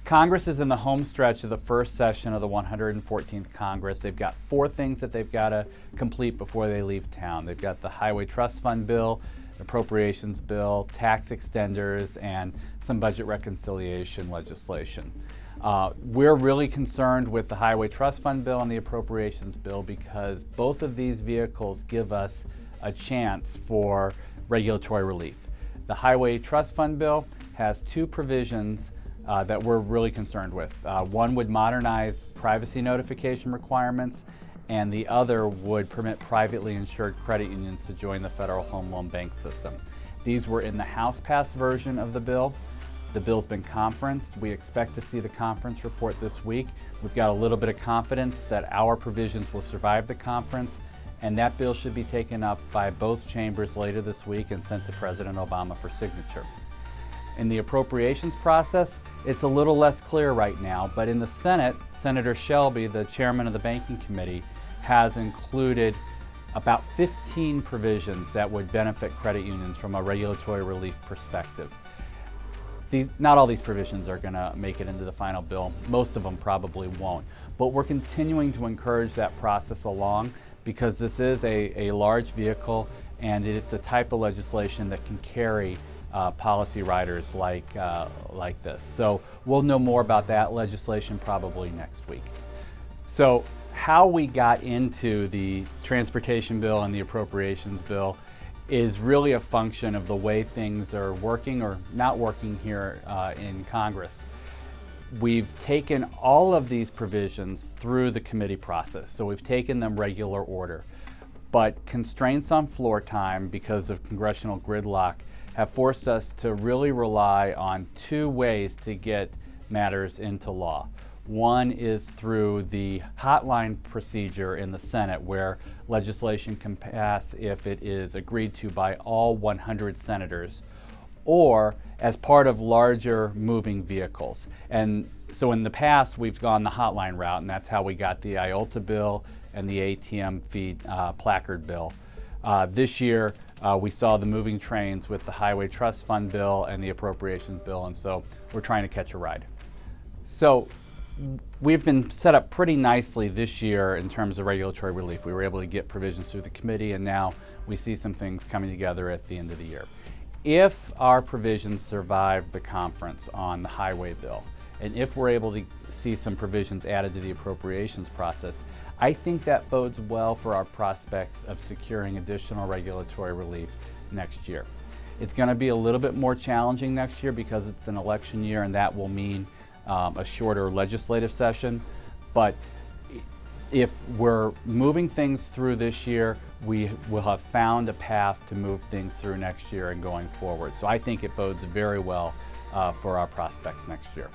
Congress is in the home stretch of the first session of the 114th Congress. They've got 4 things that they've got to complete before they leave town. They've got the Highway Trust Fund bill, appropriations bill, tax extenders, and some budget reconciliation legislation. We're really concerned with the Highway Trust Fund bill and the appropriations bill because both of these vehicles give us a chance for regulatory relief. The Highway Trust Fund bill has 2 provisions that we're really concerned with. One would modernize privacy notification requirements, and the other would permit privately insured credit unions to join the Federal Home Loan Bank system. These were in the House-passed version of the bill. The bill's been conferenced. We expect to see the conference report this week. We've got a little bit of confidence that our provisions will survive the conference, and that bill should be taken up by both chambers later this week and sent to President Obama for signature. In the appropriations process, it's a little less clear right now, but in the Senate, Senator Shelby, the chairman of the Banking Committee, has included about 15 provisions that would benefit credit unions from a regulatory relief perspective. Not all these provisions are going to make it into the final bill. Most of them probably won't. But we're continuing to encourage that process along because this is a large vehicle and it's a type of legislation that can carry policy riders like this. So we'll know more about that legislation probably next week. So how we got into the transportation bill and the appropriations bill is really a function of the way things are working or not working here in Congress. We've taken all of these provisions through the committee process, so we've taken them regular order. But constraints on floor time because of congressional gridlock have forced us to really rely on 2 ways to get matters into law. One is through the hotline procedure in the Senate, where legislation can pass if it is agreed to by all 100 senators, or as part of larger moving vehicles. And so in the past, we've gone the hotline route, and that's how we got the IOLTA bill and the ATM fee placard bill. This year, we saw the moving trains with the Highway Trust Fund bill and the appropriations bill, and so we're trying to catch a ride. So we've been set up pretty nicely this year in terms of regulatory relief. We were able to get provisions through the committee, and now we see some things coming together at the end of the year. If our provisions survive the conference on the highway bill, and if we're able to see some provisions added to the appropriations process, I think that bodes well for our prospects of securing additional regulatory relief next year. It's going to be a little bit more challenging next year because it's an election year, and that will mean a shorter legislative session. But if we're moving things through this year, we will have found a path to move things through next year and going forward. So I think it bodes very well for our prospects next year.